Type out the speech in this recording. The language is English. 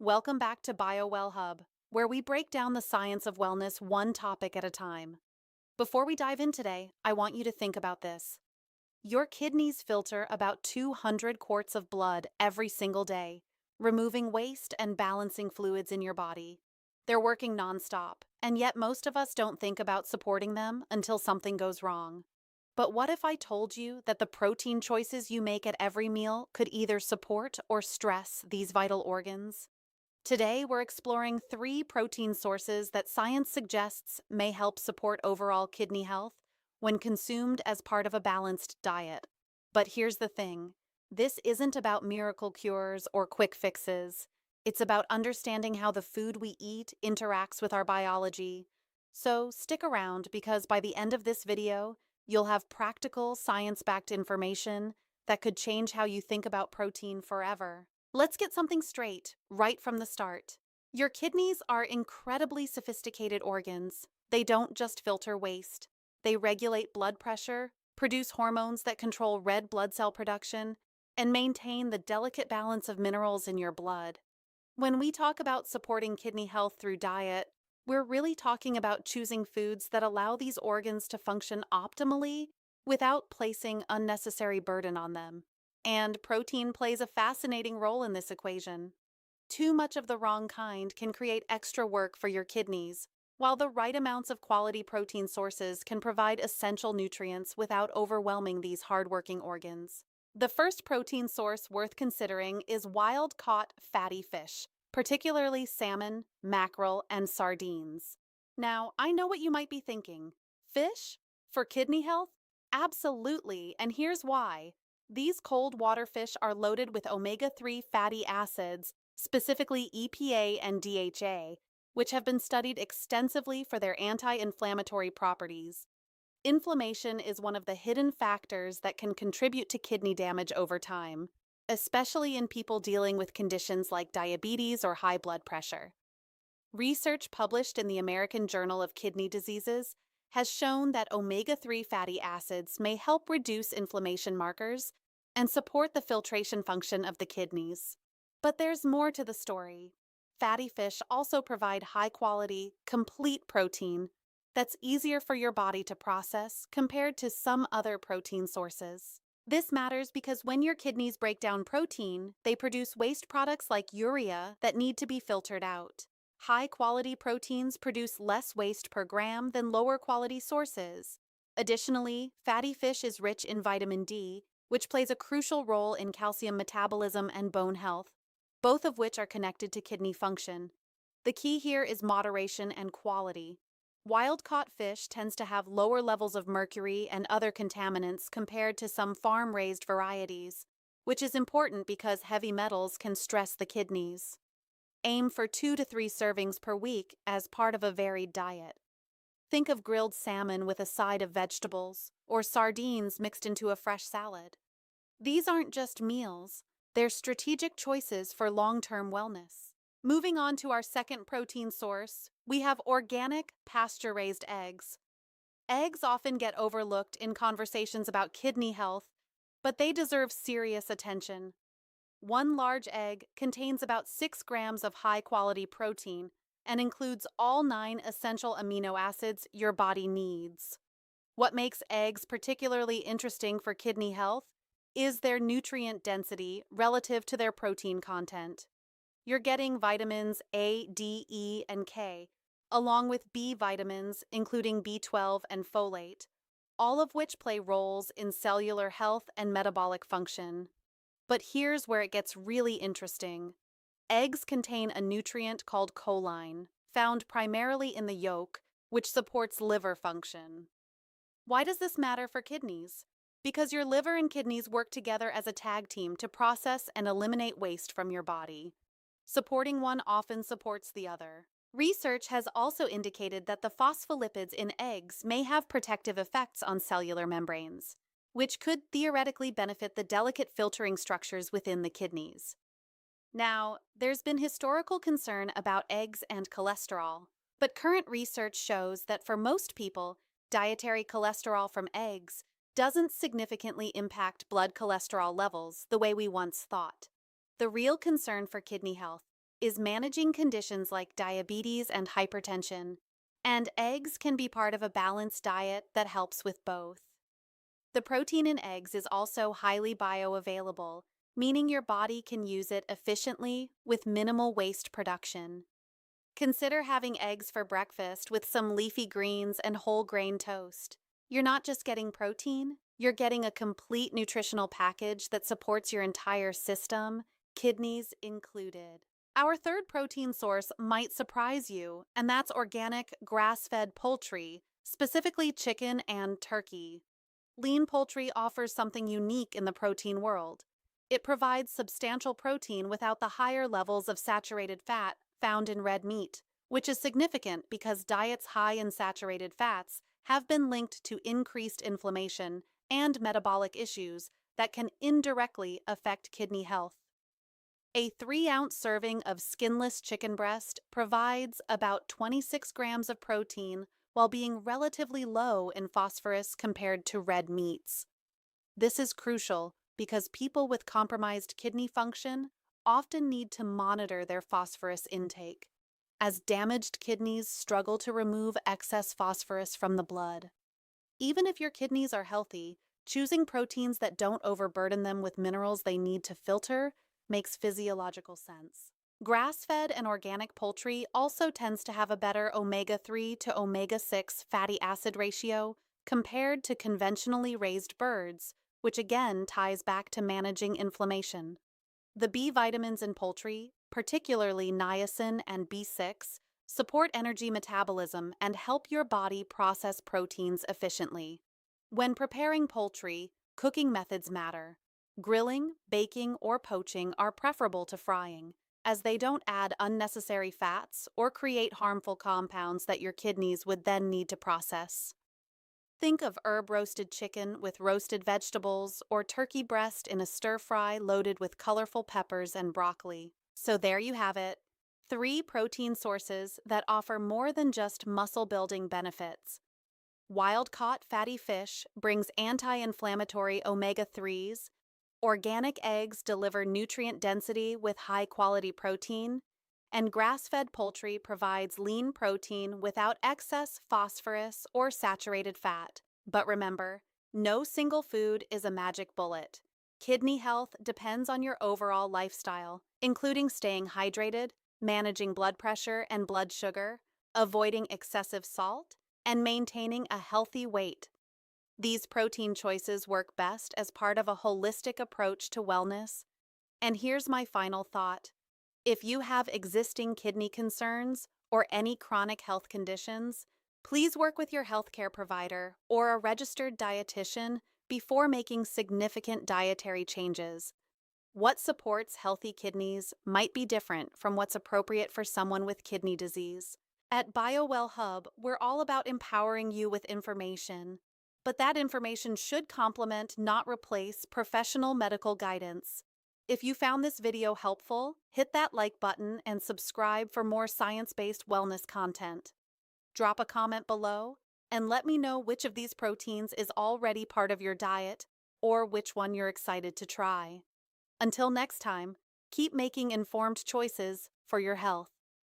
Welcome back to BioWell Hub, where we break down the science of wellness one topic at a time. Before we dive in today, I want you to think about this. Your kidneys filter about 200 quarts of blood every single day, removing waste and balancing fluids in your body. They're working nonstop, and yet most of us don't think about supporting them until something goes wrong. But what if I told you that the protein choices you make at every meal could either support or stress these vital organs? Today, we're exploring three protein sources that science suggests may help support overall kidney health when consumed as part of a balanced diet. But here's the thing, this isn't about miracle cures or quick fixes. It's about understanding how the food we eat interacts with our biology. So stick around because by the end of this video, you'll have practical, science-backed information that could change how you think about protein forever. Let's get something straight, right from the start. Your kidneys are incredibly sophisticated organs. They don't just filter waste. They regulate blood pressure, produce hormones that control red blood cell production, and maintain the delicate balance of minerals in your blood. When we talk about supporting kidney health through diet, we're really talking about choosing foods that allow these organs to function optimally without placing unnecessary burden on them. And protein plays a fascinating role in this equation. Too much of the wrong kind can create extra work for your kidneys, while the right amounts of quality protein sources can provide essential nutrients without overwhelming these hardworking organs. The first protein source worth considering is wild-caught fatty fish, particularly salmon, mackerel, and sardines. Now, I know what you might be thinking. Fish? For kidney health? Absolutely, and here's why. These cold water fish are loaded with omega-3 fatty acids, specifically EPA and DHA, which have been studied extensively for their anti-inflammatory properties. Inflammation is one of the hidden factors that can contribute to kidney damage over time, especially in people dealing with conditions like diabetes or high blood pressure. Research published in the American Journal of Kidney Diseases has shown that omega-3 fatty acids may help reduce inflammation markers and support the filtration function of the kidneys. But there's more to the story. Fatty fish also provide high-quality, complete protein that's easier for your body to process compared to some other protein sources. This matters because when your kidneys break down protein, they produce waste products like urea that need to be filtered out. High-quality proteins produce less waste per gram than lower-quality sources. Additionally, fatty fish is rich in vitamin D, which plays a crucial role in calcium metabolism and bone health, both of which are connected to kidney function. The key here is moderation and quality. Wild-caught fish tends to have lower levels of mercury and other contaminants compared to some farm-raised varieties, which is important because heavy metals can stress the kidneys. Aim for 2 to 3 servings per week as part of a varied diet. Think of grilled salmon with a side of vegetables, or sardines mixed into a fresh salad. These aren't just meals, they're strategic choices for long-term wellness. Moving on to our second protein source, we have organic, pasture-raised eggs. Eggs often get overlooked in conversations about kidney health, but they deserve serious attention. One large egg contains about 6 grams of high-quality protein and includes all 9 essential amino acids your body needs. What makes eggs particularly interesting for kidney health is their nutrient density relative to their protein content. You're getting vitamins A, D, E, and K, along with B vitamins, including B12 and folate, all of which play roles in cellular health and metabolic function. But here's where it gets really interesting. Eggs contain a nutrient called choline, found primarily in the yolk, which supports liver function. Why does this matter for kidneys? Because your liver and kidneys work together as a tag team to process and eliminate waste from your body. Supporting one often supports the other. Research has also indicated that the phospholipids in eggs may have protective effects on cellular membranes, which could theoretically benefit the delicate filtering structures within the kidneys. Now, there's been historical concern about eggs and cholesterol, but current research shows that for most people, dietary cholesterol from eggs doesn't significantly impact blood cholesterol levels the way we once thought. The real concern for kidney health is managing conditions like diabetes and hypertension, and eggs can be part of a balanced diet that helps with both. The protein in eggs is also highly bioavailable, meaning your body can use it efficiently with minimal waste production. Consider having eggs for breakfast with some leafy greens and whole grain toast. You're not just getting protein, you're getting a complete nutritional package that supports your entire system, kidneys included. Our third protein source might surprise you, and that's organic, grass-fed poultry, specifically chicken and turkey. Lean poultry offers something unique in the protein world. It provides substantial protein without the higher levels of saturated fat found in red meat, which is significant because diets high in saturated fats have been linked to increased inflammation and metabolic issues that can indirectly affect kidney health. A 3-ounce serving of skinless chicken breast provides about 26 grams of protein while being relatively low in phosphorus compared to red meats. This is crucial because people with compromised kidney function often need to monitor their phosphorus intake, as damaged kidneys struggle to remove excess phosphorus from the blood. Even if your kidneys are healthy, choosing proteins that don't overburden them with minerals they need to filter makes physiological sense. Grass-fed and organic poultry also tends to have a better omega-3 to omega-6 fatty acid ratio compared to conventionally raised birds, which again ties back to managing inflammation. The B vitamins in poultry, particularly niacin and B6, support energy metabolism and help your body process proteins efficiently. When preparing poultry, cooking methods matter. Grilling, baking, or poaching are preferable to frying, as they don't add unnecessary fats or create harmful compounds that your kidneys would then need to process. Think of herb-roasted chicken with roasted vegetables or turkey breast in a stir-fry loaded with colorful peppers and broccoli. So there you have it, 3 protein sources that offer more than just muscle-building benefits. Wild-caught fatty fish brings anti-inflammatory omega-3s, organic eggs deliver nutrient density with high-quality protein, and grass-fed poultry provides lean protein without excess phosphorus or saturated fat. But remember, no single food is a magic bullet. Kidney health depends on your overall lifestyle, including staying hydrated, managing blood pressure and blood sugar, avoiding excessive salt, and maintaining a healthy weight. These protein choices work best as part of a holistic approach to wellness. And here's my final thought. If you have existing kidney concerns or any chronic health conditions, please work with your healthcare provider or a registered dietitian before making significant dietary changes. What supports healthy kidneys might be different from what's appropriate for someone with kidney disease. At BioWell Hub, we're all about empowering you with information. But that information should complement, not replace, professional medical guidance. If you found this video helpful, hit that like button and subscribe for more science-based wellness content. Drop a comment below and let me know which of these proteins is already part of your diet or which one you're excited to try. Until next time, keep making informed choices for your health.